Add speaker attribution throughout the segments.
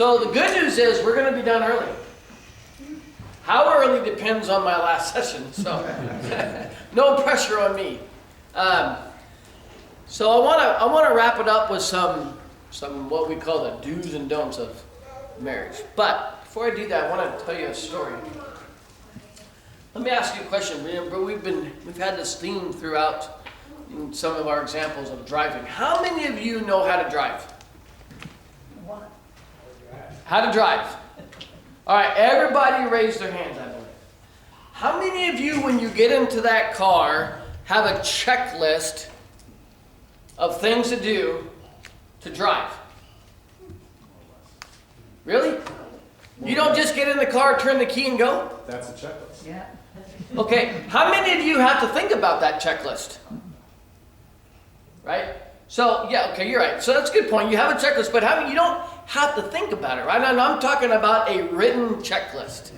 Speaker 1: So the good news is we're going to be done early. How early depends on my last session, so no pressure on me. So I want to wrap it up with some what we call the do's and don'ts of marriage. But before I do that, I want to tell you a story. Let me ask you a question. Remember, we've had this theme throughout in some of our examples of driving. How many of you know how to drive?
Speaker 2: What?
Speaker 1: How to drive. All right, everybody raise their hands, I believe. How many of you, when you get into that car, have a checklist of things to do to drive? Really? You don't just get in the car, turn the key, and go?
Speaker 3: That's a checklist.
Speaker 2: Yeah.
Speaker 1: Okay, how many of you have to think about that checklist? Right? So, yeah, okay, you're right. So that's a good point. You have a checklist, but you don't have to think about it, right? And I'm talking about a written checklist.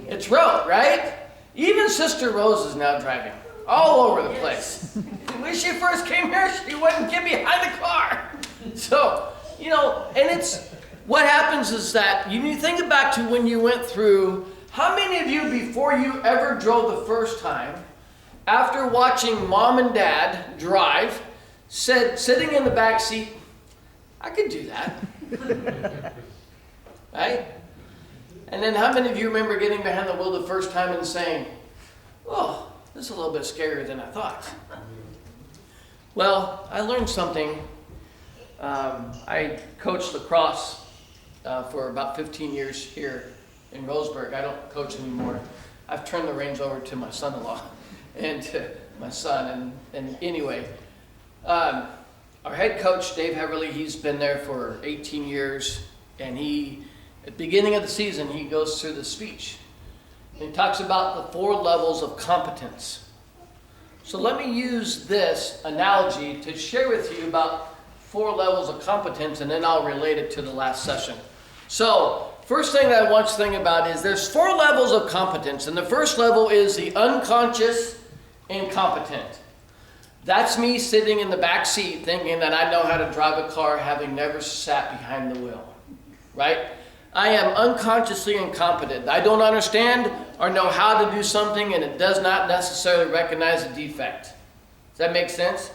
Speaker 1: It's rote, right? Even Sister Rose is now driving all over the place. When she first came here, she wouldn't get behind the car. So, and it's, what happens is that you think back to when you went through, how many of you, before you ever drove the first time, after watching mom and dad drive, said, sitting in the back seat, I could do that. Right? And then how many of you remember getting behind the wheel the first time and saying, oh, this is a little bit scarier than I thought? Well, I learned something. I coached lacrosse for about 15 years here in Roseburg. I don't coach anymore. I've turned the reins over to my son-in-law and to my son. And anyway, our head coach, Dave Heverly, he's been there for 18 years. And at the beginning of the season, he goes through the speech. And he talks about the 4 levels of competence. So let me use this analogy to share with you about 4 levels of competence, and then I'll relate it to the last session. So, first thing that I want you to think about is there's 4 levels of competence, and the first level is the unconscious incompetent. That's me sitting in the back seat thinking that I know how to drive a car having never sat behind the wheel, right? I am unconsciously incompetent. I don't understand or know how to do something, and it does not necessarily recognize a defect. Does that make sense?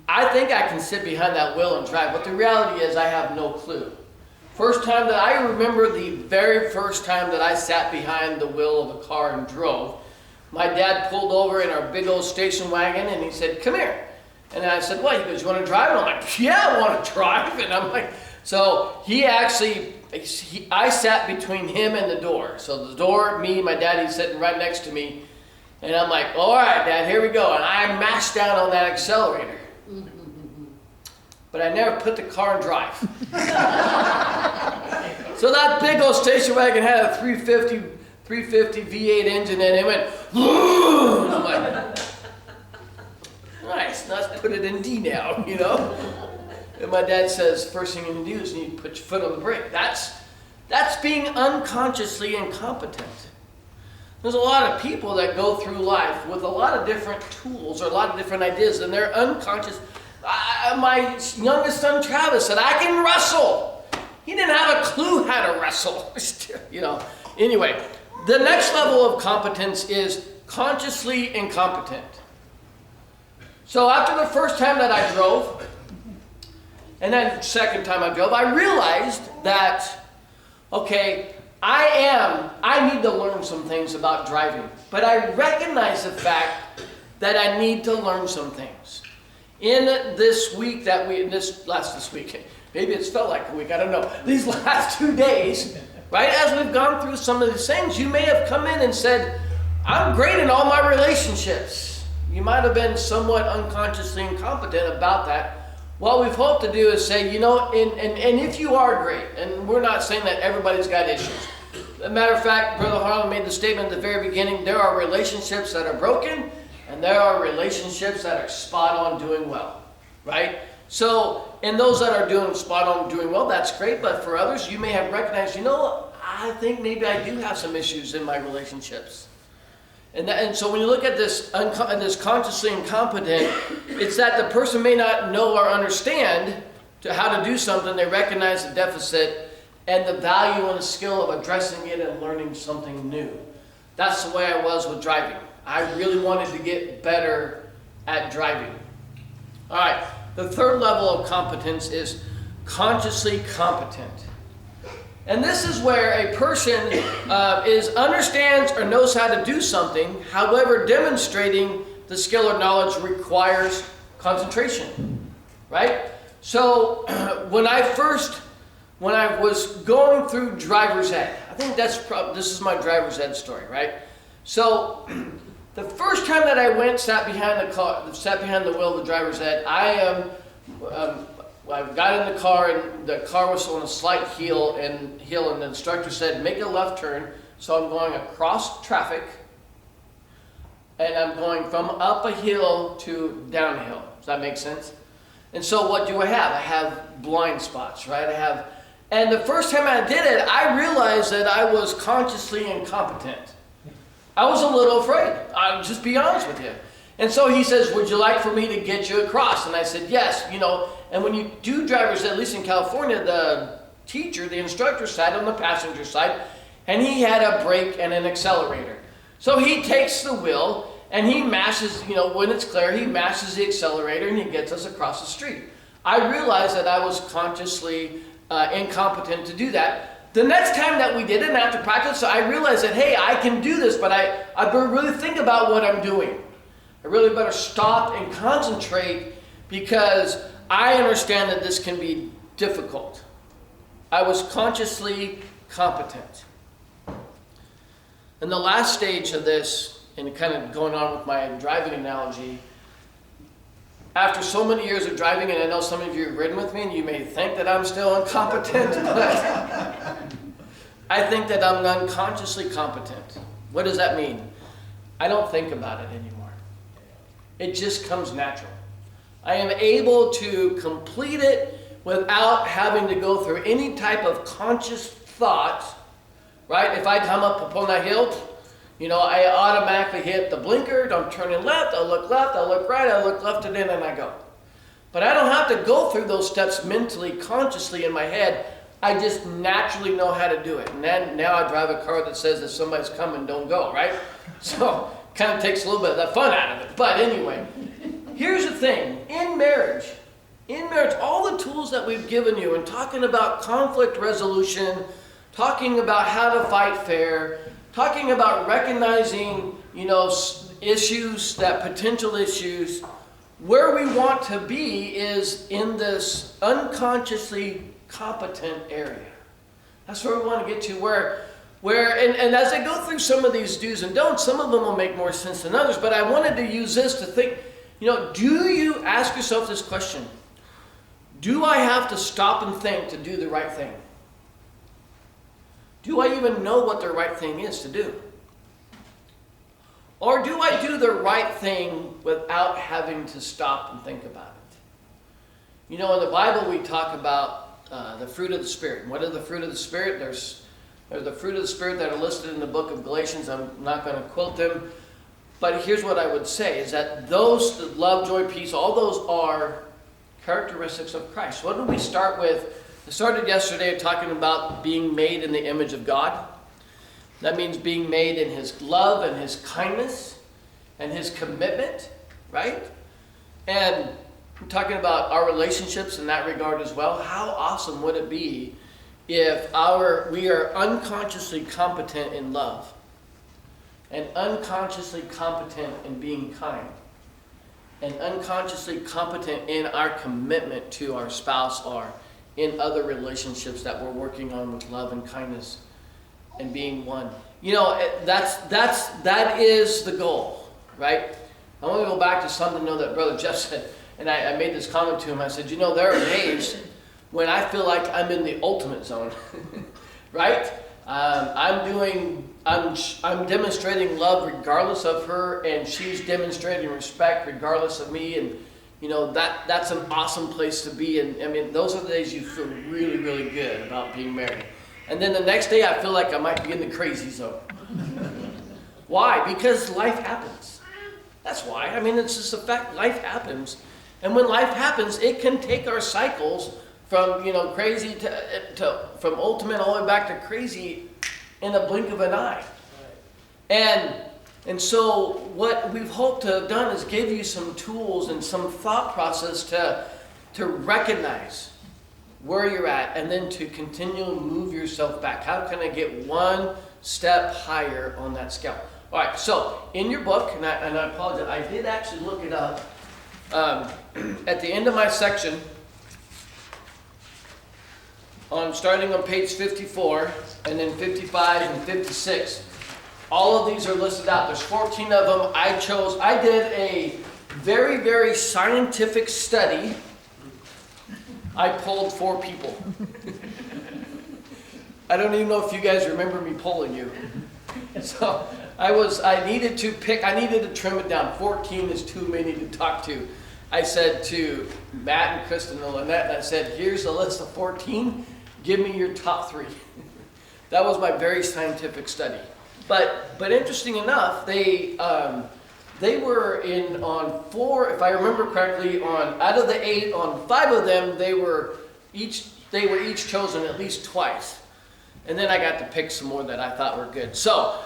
Speaker 1: I think I can sit behind that wheel and drive, but the reality is I have no clue. First time that I remember, the very first time that I sat behind the wheel of a car and drove, my dad pulled over in our big old station wagon and he said, come here. And I said, what? He goes, you want to drive? And I'm like, yeah, I want to drive. And I'm like, so I sat between him and the door. So the door, me, my dad, he's sitting right next to me. And I'm like, all right, Dad, here we go. And I mashed down on that accelerator. But I never put the car in drive. So that big old station wagon had a 350 V8 engine, and it went, and I'm like, nice, let's put it in D now, And my dad says, first thing you need to do is you need to put your foot on the brake. That's being unconsciously incompetent. There's a lot of people that go through life with a lot of different tools or a lot of different ideas, and they're unconscious. My youngest son, Travis, said, I can wrestle. He didn't have a clue how to wrestle. Anyway, the next level of competence is consciously incompetent. So after the first time that I drove, and then second time I drove, I realized that, okay, I need to learn some things about driving. But I recognize the fact that I need to learn some things. In this week this week, maybe it's felt like a week, I don't know. These last 2 days, right, as we've gone through some of these things, you may have come in and said, I'm great in all my relationships. You might have been somewhat unconsciously incompetent about that. What we've hoped to do is say, and if you are great, and we're not saying that everybody's got issues. As a matter of fact, Brother Harlan made the statement at the very beginning, there are relationships that are broken, and there are relationships that are spot on doing well, right? So, and those that are doing spot on doing well, that's great, but for others, you may have recognized, I think maybe I do have some issues in my relationships. And so when you look at this consciously incompetent, it's that the person may not know or understand to how to do something, they recognize the deficit and the value and the skill of addressing it and learning something new. That's the way I was with driving. I really wanted to get better at driving. All right, the third level of competence is consciously competent. And this is where a person understands or knows how to do something, however, demonstrating the skill or knowledge requires concentration, right? So when I was going through driver's ed, I think this is my driver's ed story, right? So the first time that I sat behind the wheel of the driver's ed, I got in the car, and the car was on a slight hill, and the instructor said, make a left turn. So I'm going across traffic, and I'm going from up a hill to downhill. Does that make sense? And so what do I have? I have blind spots, right? And the first time I did it, I realized that I was consciously incompetent. I was a little afraid. I'll just be honest with you. And so he says, would you like for me to get you across? And I said, yes. And when you do driver's ed, at least in California, the instructor sat on the passenger side, and he had a brake and an accelerator. So he takes the wheel, and he mashes, when it's clear, he mashes the accelerator, and he gets us across the street. I realized that I was consciously incompetent to do that. The next time that we did it, and after practice, I realized that, hey, I can do this, but I better really think about what I'm doing. I really better stop and concentrate, because I understand that this can be difficult. I was consciously competent. And the last stage of this, and kind of going on with my driving analogy, after so many years of driving, and I know some of you have ridden with me, and you may think that I'm still incompetent, but I think that I'm unconsciously competent. What does that mean? I don't think about it anymore. It just comes natural. I am able to complete it without having to go through any type of conscious thought, right? If I come up upon that hill, I automatically hit the blinker, I'm turning left, I look right, I look left, and then I go. But I don't have to go through those steps mentally, consciously in my head. I just naturally know how to do it. And then now I drive a car that says if somebody's coming, don't go, right? So kind of takes a little bit of the fun out of it. But anyway, here's the thing. In marriage, all the tools that we've given you, and talking about conflict resolution, talking about how to fight fair, talking about recognizing, issues, potential issues, where we want to be is in this unconsciously competent area. That's where we want to get to, and as I go through some of these do's and don'ts, some of them will make more sense than others, but I wanted to use this to think, do you ask yourself this question? Do I have to stop and think to do the right thing? Do I even know what the right thing is to do? Or do I do the right thing without having to stop and think about it? In the Bible we talk about the fruit of the Spirit. What are the fruit of the Spirit? There's the fruit of the Spirit that are listed in the book of Galatians. I'm not going to quote them. But here's what I would say, is that those, love, joy, peace, all those are characteristics of Christ. What did we start with? I started yesterday talking about being made in the image of God. That means being made in His love and His kindness and His commitment, right? And I'm talking about our relationships in that regard as well. How awesome would it be if we are unconsciously competent in love and unconsciously competent in being kind and unconsciously competent in our commitment to our spouse or in other relationships that we're working on with love and kindness and being one. That is the goal, right? I want to go back to something that Brother Jeff said, and I made this comment to him. I said, there are days when I feel like I'm in the ultimate zone, right? I'm demonstrating love regardless of her, and she's demonstrating respect regardless of me, and that's an awesome place to be. And those are the days you feel really, really good about being married. And then the next day I feel like I might be in the crazy zone. Why? Because life happens. That's why. It's just a fact. Life happens. And when life happens, it can take our cycles from crazy from ultimate all the way back to crazy in a blink of an eye. And so what we've hoped to have done is give you some tools and some thought process to recognize where you're at, and then to continually move yourself back. How can I get one step higher on that scale? All right, so in your book, and I apologize, I did actually look it up. At the end of my section, starting on page 54, and then 55 and 56, all of these are listed out. There's 14 of them. I did a very, very scientific study. I polled 4 people. I don't even know if you guys remember me polling you. So I needed to trim it down. 14 is too many to talk to. I said to Matt and Kristen and Lynette, and I said, here's a list of 14. Give me your top 3. That was my very scientific study. But interesting enough, they were in on 4, if I remember correctly, out of the 8, on 5 of them they were each chosen at least twice. And then I got to pick some more that I thought were good. So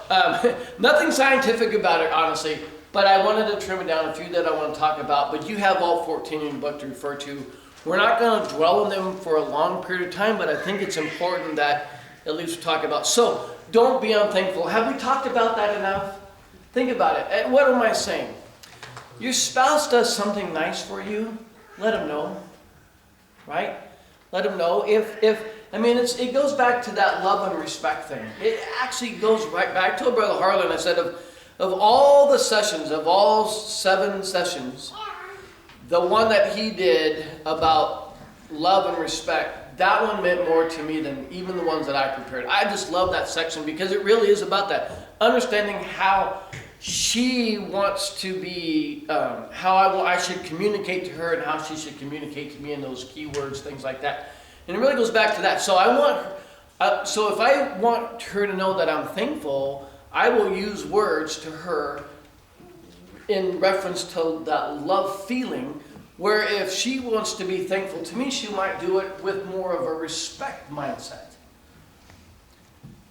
Speaker 1: nothing scientific about it, honestly, but I wanted to trim it down, a few that I want to talk about. But you have all 14 in the book to refer to. We're not going to dwell on them for a long period of time, but I think it's important that at least we talk about. So don't be unthankful. Have we talked about that enough? Think about it. And what am I saying? Your spouse does something nice for you, let him know, right? Let him know. It goes back to that love and respect thing. It actually goes right back. I told Brother Harlan, I said, of all the sessions, of all 7 sessions, the one that he did about love and respect, that one meant more to me than even the ones that I prepared. I just love that section because it really is about that. Understanding how she wants to be, how I should communicate to her and how she should communicate to me in those key words, things like that. And it really goes back to that. So if I want her to know that I'm thankful, I will use words to her in reference to that love feeling, where if she wants to be thankful to me, she might do it with more of a respect mindset.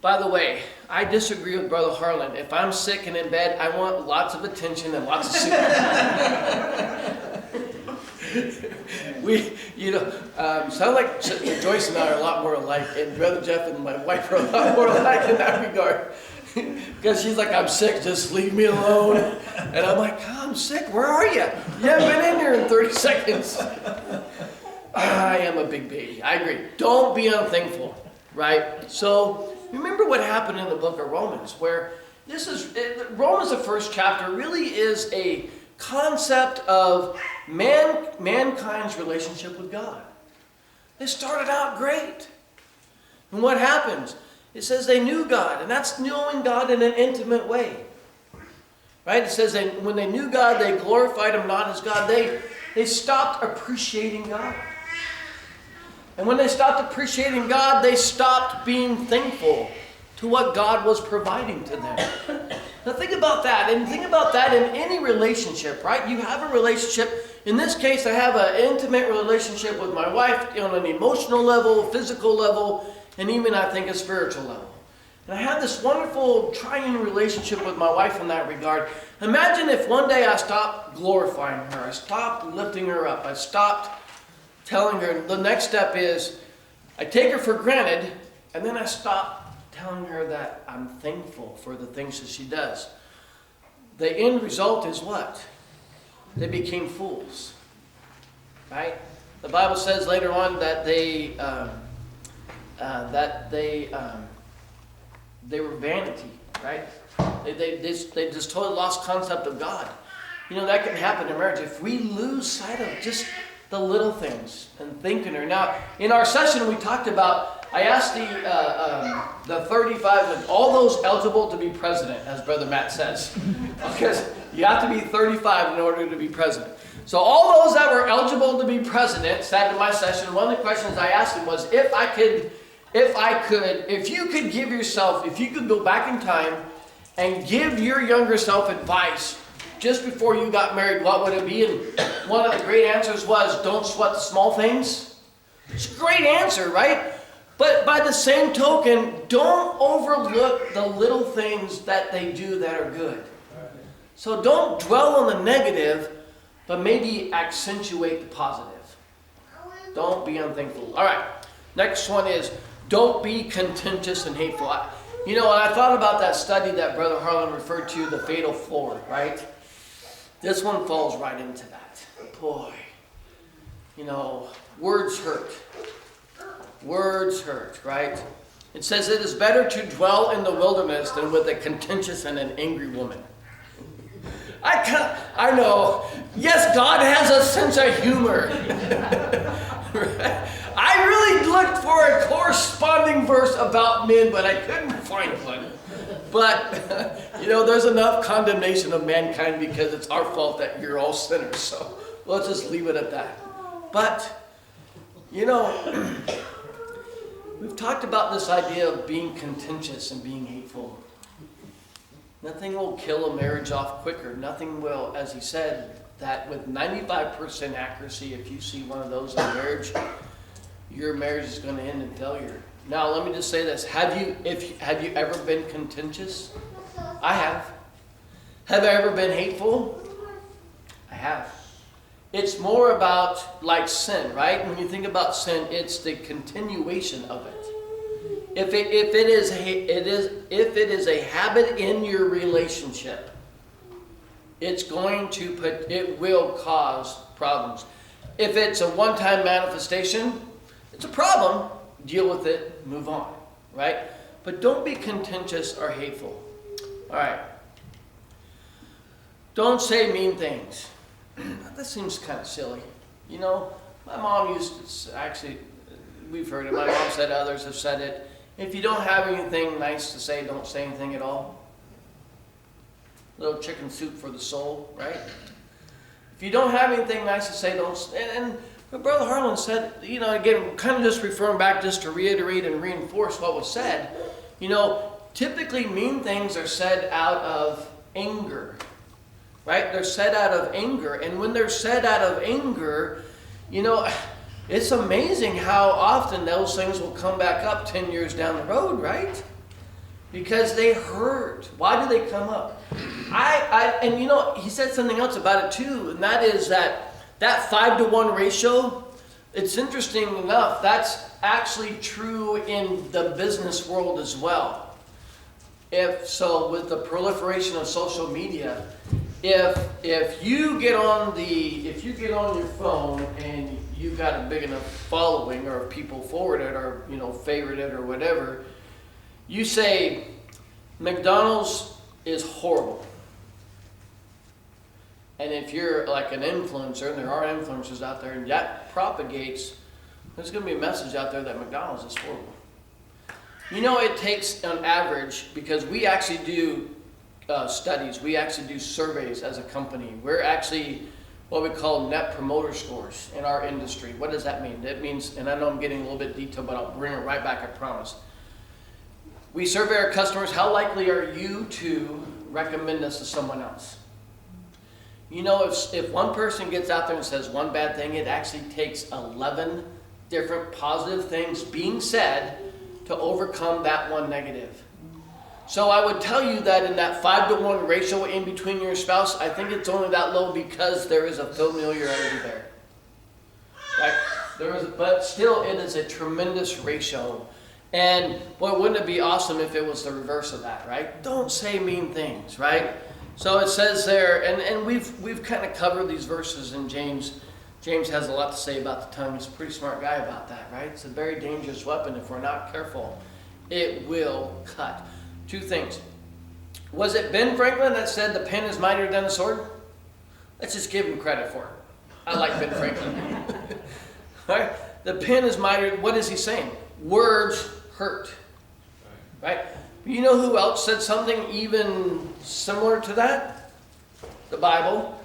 Speaker 1: By the way, I disagree with Brother Harlan. If I'm sick and in bed, I want lots of attention and lots of soup. Sound like Joyce and I are a lot more alike, and Brother Jeff and my wife are a lot more alike in that regard. Because she's like, I'm sick, just leave me alone. And I'm like, oh, I'm sick, where are you? You haven't been in here in 30 seconds. I am a big baby. I agree. Don't be unthankful, right? So remember what happened in the book of Romans, where Romans, the first chapter, really is a concept of mankind's relationship with God. They started out great. And what happens? It says they knew God, and that's knowing God in an intimate way. Right? It says when they knew God, they glorified Him not as God. They stopped appreciating God. And when they stopped appreciating God, they stopped being thankful to what God was providing to them. Now think about that, and think about that in any relationship, right? You have a relationship. In this case, I have an intimate relationship with my wife on an emotional level, physical level, and even, I think, a spiritual level. And I have this wonderful triune relationship with my wife in that regard. Imagine if one day I stopped glorifying her. I stopped lifting her up. I stopped telling her. The next step is I take her for granted, and then I stop telling her that I'm thankful for the things that she does. The end result is what? They became fools. Right? The Bible says later on that they were vanity, right? They just totally lost concept of God. That can happen in marriage if we lose sight of just the little things and thinking her. Now, in our session, we talked about. I asked the 35, all those eligible to be president, as Brother Matt says, because you have to be 35 in order to be president. So all those that were eligible to be president sat in my session. One of the questions I asked him was, if you could go back in time and give your younger self advice just before you got married, what would it be? And one of the great answers was, don't sweat the small things. It's a great answer, right? But by the same token, don't overlook the little things that they do that are good. So don't dwell on the negative, but maybe accentuate the positive. Don't be unthankful. All right, next one is don't be contentious and hateful. I thought about that study that Brother Harlan referred to, the fatal four, right? This one falls right into that. Boy, words hurt. Words hurt, right? It says it is better to dwell in the wilderness than with a contentious and an angry woman. I know. Yes, God has a sense of humor. I really looked for a corresponding verse about men, but I couldn't find one. But, there's enough condemnation of mankind because it's our fault that you're all sinners. So let's just leave it at that. But, we've talked about this idea of being contentious and being hateful. Nothing will kill a marriage off quicker. Nothing will, as he said, that with 95% accuracy, if you see one of those in marriage, your marriage is going to end in failure. Now, let me just say this. Have you ever been contentious? I have. Have I ever been hateful? I have. It's more about like sin, right? When you think about sin, it's the continuation of it. If it is a habit in your relationship, it will cause problems. If it's a one-time manifestation, it's a problem. Deal with it, move on, right? But don't be contentious or hateful. All right. Don't say mean things. That seems kind of silly. My mom used to, actually, we've heard it. My mom said, others have said it. If you don't have anything nice to say, don't say anything at all. Little chicken soup for the soul, right? If you don't have anything nice to say, don't. And Brother Harlan said, again, kind of just referring back just to reiterate and reinforce what was said. Typically mean things are said out of anger, right? They're said out of anger. And when they're said out of anger, it's amazing how often those things will come back up 10 years down the road, right? Because they hurt. Why do they come up? He said something else about it too, and that is that 5-to-1 ratio, it's interesting enough, that's actually true in the business world as well. With the proliferation of social media, if you get on your phone and you've got a big enough following, or people forward it, or favorite it, or whatever, you say McDonald's is horrible. And if you're like an influencer, and there are influencers out there, and that propagates, there's going to be a message out there that McDonald's is horrible. It takes on average, because we actually do studies, we actually do surveys as a company. We're actually what we call net promoter scores in our industry. What does that mean? That means, and I know I'm getting a little bit detailed, but I'll bring it right back, I promise. We survey our customers, how likely are you to recommend us to someone else? If one person gets out there and says one bad thing, it actually takes 11 different positive things being said to overcome that one negative. So I would tell you that in that 5-to-1 ratio in between your spouse, I think it's only that low because there is a familiarity there. Right? But still, it is a tremendous ratio. And boy, wouldn't it be awesome if it was the reverse of that, right? Don't say mean things, right? So it says there, and we've kind of covered these verses in James. James has a lot to say about the tongue. He's a pretty smart guy about that, right? It's a very dangerous weapon. If we're not careful, it will cut. 2 things. Was it Ben Franklin that said the pen is mightier than the sword? Let's just give him credit for it. I like Ben Franklin. Right? The pen is mightier. What is he saying? Words hurt. Right? You know who else said something even similar to that? The Bible.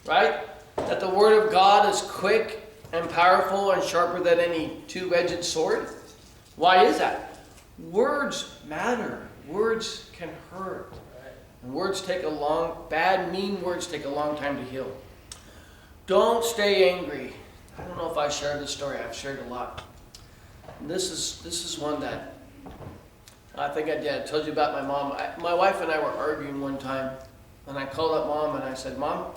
Speaker 1: Right? That the Word of God is quick and powerful and sharper than any 2-edged sword. Why is that? Words matter. Words can hurt. And mean words take a long time to heal. Don't stay angry. I don't know if I shared this story. I've shared a lot. This is one that I think I did. I told you about my mom. My wife and I were arguing one time, and I called up Mom and I said, "Mom,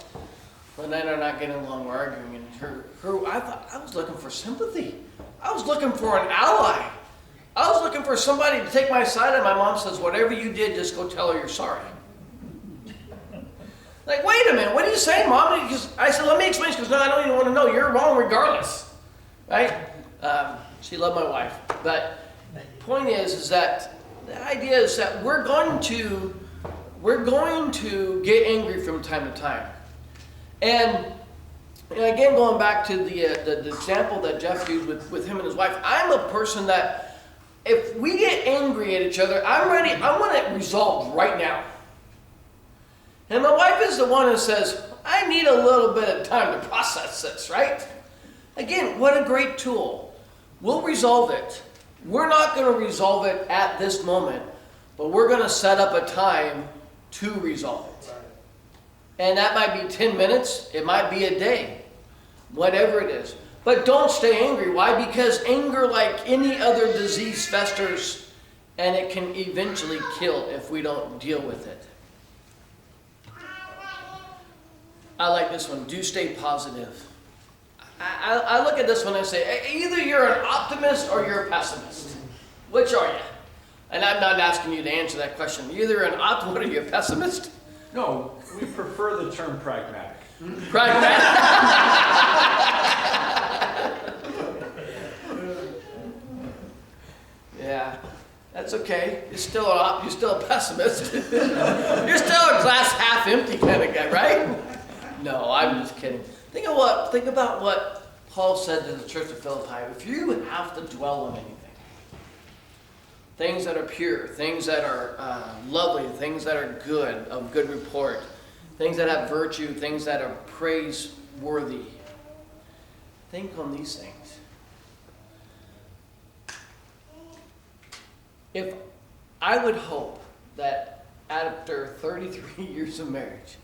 Speaker 1: Lynette and I are not getting along. We're arguing." And I thought I was looking for sympathy. I was looking for an ally. I was looking for somebody to take my side. And my mom says, "Whatever you did, just go tell her you're sorry." Like, wait a minute, what are you saying, Mom? Because I said, let me explain. She goes, no, I don't even want to know. You're wrong regardless, right? She loved my wife. But point is that the idea is that we're going to get angry from time to time. And again, going back to the example that Jeff used with him and his wife, I'm a person that if we get angry at each other, I'm ready. I want it resolved right now. And my wife is the one who says, I need a little bit of time to process this, right? Again, what a great tool. We'll resolve it. We're not going to resolve it at this moment, but we're going to set up a time to resolve it. And that might be 10 minutes. It might be a day. Whatever it is. But don't stay angry. Why? Because anger, like any other disease, festers, and it can eventually kill if we don't deal with it. I like this one. Do stay positive. I look at this one and say, either you're an optimist or you're a pessimist. Which are you? And I'm not asking you to answer that question. You're either an optimist or you're a pessimist.
Speaker 3: No, we prefer the term pragmatic.
Speaker 1: Pragmatic. Yeah, that's okay. You're still a pessimist. You're still a glass half empty kind of guy, right? No, I'm just kidding. Think about what Paul said to the church of Philippi. If you have to dwell on anything, things that are pure, things that are lovely, things that are good, of good report, things that have virtue, things that are praiseworthy, think on these things. If I would hope that after 33 years of marriage,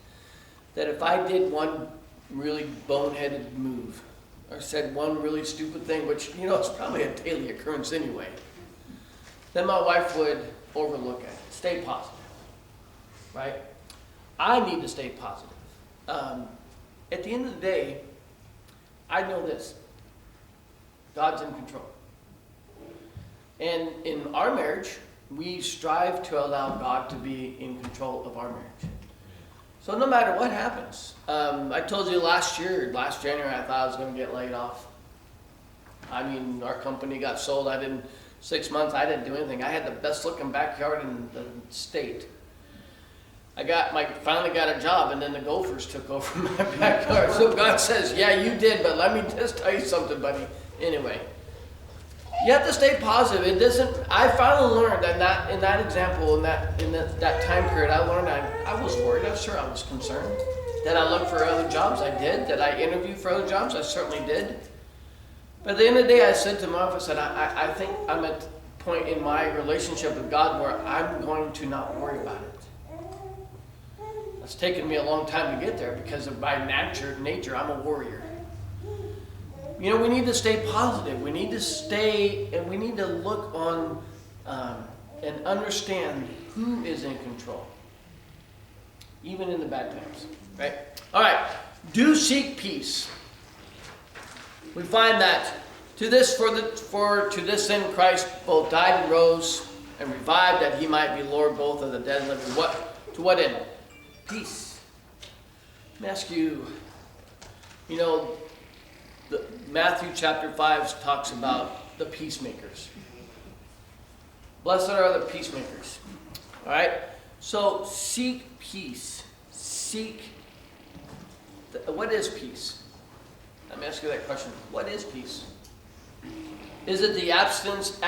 Speaker 1: that if I did one really boneheaded move or said one really stupid thing, which, it's probably a daily occurrence anyway, then my wife would overlook it. Stay positive, right? I need to stay positive. At the end of the day, I know this. God's in control. And in our marriage, we strive to allow God to be in control of our marriage. So no matter what happens, I told you last January, I thought I was going to get laid off. I mean, our company got sold. 6 months, I didn't do anything. I had the best looking backyard in the state. I finally got a job, and then the Gophers took over my backyard. So God says, yeah, you did, but let me just tell you something, buddy. Anyway, you have to stay positive. I finally learned that in that example, in that time period, I learned I was worried. I'm sure I was concerned. Did I look for other jobs? I did. Did I interview for other jobs? I certainly did. But at the end of the day, I said to my wife, I think I'm at a point in my relationship with God where I'm going to not worry about it. It's taken me a long time to get there because of my nature, I'm a warrior. We need to stay positive. We need to look on and understand who is in control, even in the bad times. Right? All right. Do seek peace. We find that to this end Christ both died and rose and revived, that he might be Lord both of the dead and living. To what end? Peace. Let me ask you. Matthew chapter 5 talks about the peacemakers. Blessed are the peacemakers. All right? So seek peace. What is peace? Let me ask you that question. What is peace? Is it the absence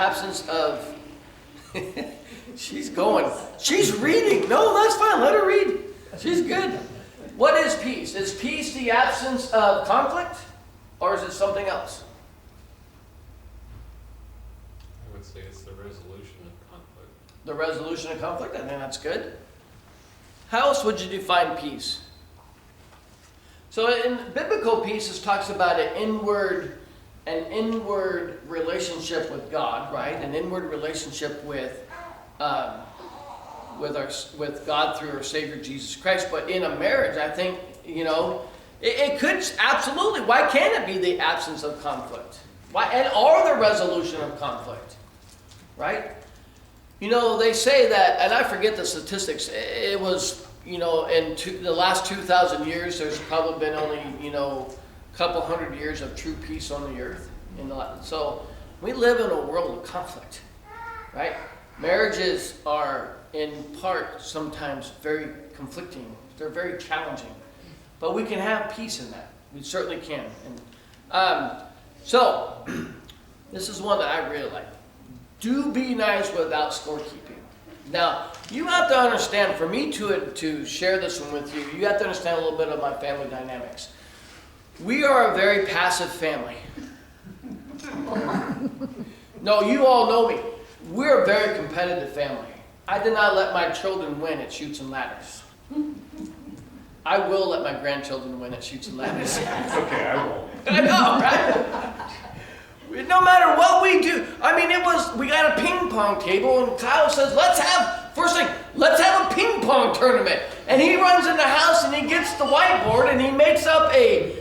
Speaker 1: of... She's going. She's reading. No, that's fine. Let her read. She's good. What is peace? Is peace the absence of conflict? Or is it something else?
Speaker 4: I would say it's the resolution of conflict.
Speaker 1: The resolution of conflict? I think that's good. How else would you define peace? So in biblical pieces talks about an inward relationship with God, right? An inward relationship with God through our Savior Jesus Christ. But in a marriage, I think, it could absolutely. Why can't it be the absence of conflict? Why or the resolution of conflict, right? They say that, and I forget the statistics. It was, in the last 2,000 years, there's probably been only, a couple hundred years of true peace on the earth. So we live in a world of conflict, right? Marriages are, in part, sometimes very conflicting. They're very challenging. But we can have peace in that. We certainly can. And so, this is one that I really like. Do be nice without scorekeeping. Now, you have to understand, for me to share this one with you, you have to understand a little bit of my family dynamics. We are a very passive family. No, you all know me. We're a very competitive family. I did not let my children win at Chutes and Ladders. I will let my grandchildren win at Chutes and Ladders.
Speaker 3: It's okay, I won't.
Speaker 1: I know, right? No matter what we do. We got a ping pong table, and Kyle says, let's have a ping pong tournament. And he runs in the house and he gets the whiteboard and he makes up a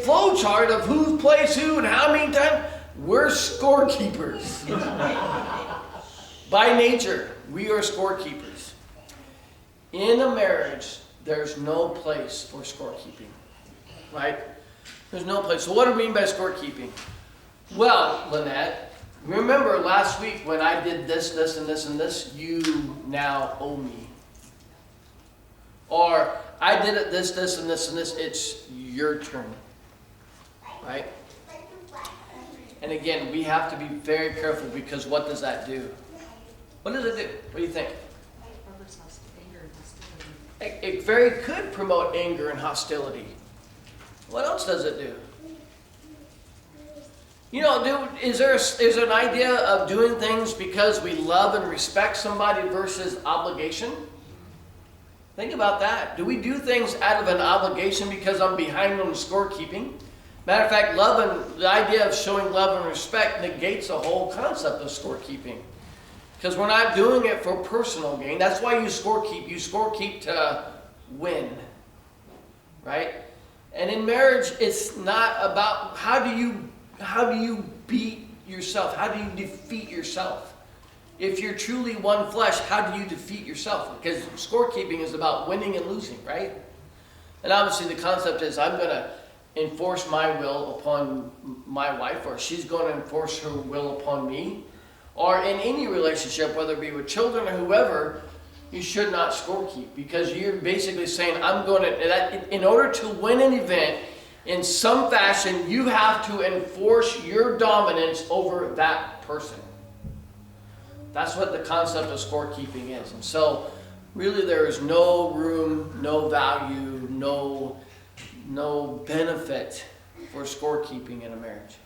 Speaker 1: flow chart of who plays who and how many times. We're scorekeepers. By nature, we are scorekeepers. In a marriage, there's no place for scorekeeping, right? There's no place. So what do I mean by scorekeeping? Well, Lynette, remember last week when I did this, this, and this, and this, you now owe me. Or I did it this, this, and this, and this, it's your turn, right? And again, we have to be very careful, because what does that do? What does it do? What do you think? It very could promote anger and hostility. What else does it do? Is there an idea of doing things because we love and respect somebody versus obligation? Think about that. Do we do things out of an obligation because I'm behind on the scorekeeping? Matter of fact, the idea of showing love and respect negates the whole concept of scorekeeping. Because we're not doing it for personal gain. That's why you scorekeep. You scorekeep to win. Right? And in marriage, it's not about how do you beat yourself? How do you defeat yourself? If you're truly one flesh, how do you defeat yourself? Because scorekeeping is about winning and losing, right? And obviously the concept is I'm going to enforce my will upon my wife, or she's going to enforce her will upon me. Or in any relationship, whether it be with children or whoever, you should not scorekeep, because you're basically saying, in order to win an event, in some fashion, you have to enforce your dominance over that person. That's what the concept of scorekeeping is. And so, really there is no room, no value, no benefit for scorekeeping in a marriage.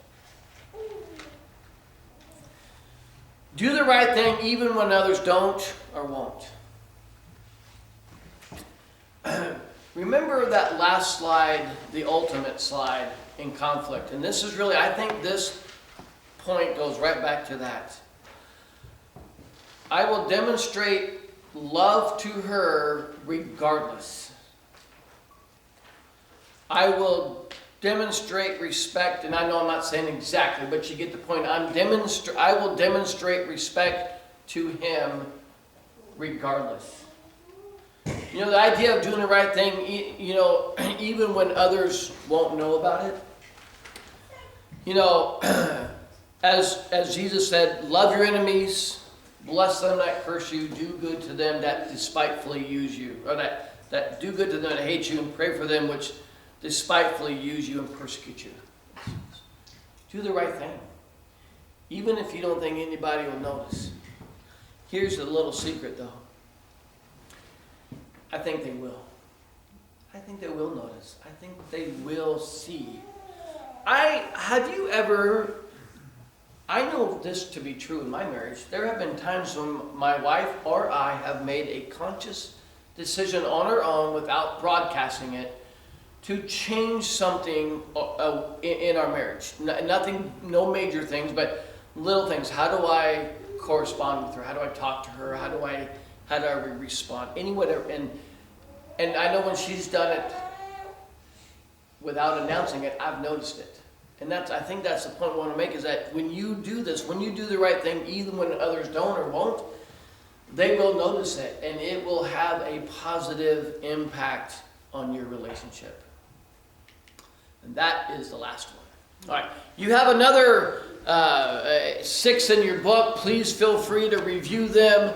Speaker 1: Do the right thing even when others don't or won't. Remember that last slide, the ultimate slide in conflict. And this is really, I think this point goes right back to that. I will demonstrate love to her regardless. I will demonstrate respect, and I know I'm not saying exactly, but you get the point. I will demonstrate respect to him regardless. The idea of doing the right thing, even when others won't know about it. As Jesus said, love your enemies, bless them that curse you, do good to them that despitefully use you, or that do good to them that hate you, and pray for them which despitefully use you and persecute you. Do the right thing, even if you don't think anybody will notice. Here's a little secret, though. I think they will. I think they will notice. I think they will see. I know this to be true in my marriage. There have been times when my wife or I have made a conscious decision on our own without broadcasting it to change something in our marriage. Nothing, no major things, but little things. How do I correspond with her? How do I talk to her? How do I respond? Any whatever. And I know when she's done it without announcing it, I've noticed it. And I think that's the point we want to make, is that when you do this, when you do the right thing, even when others don't or won't, they will notice it, and it will have a positive impact on your relationship. And that is the last one. All right, you have another 6 in your book. Please feel free to review them.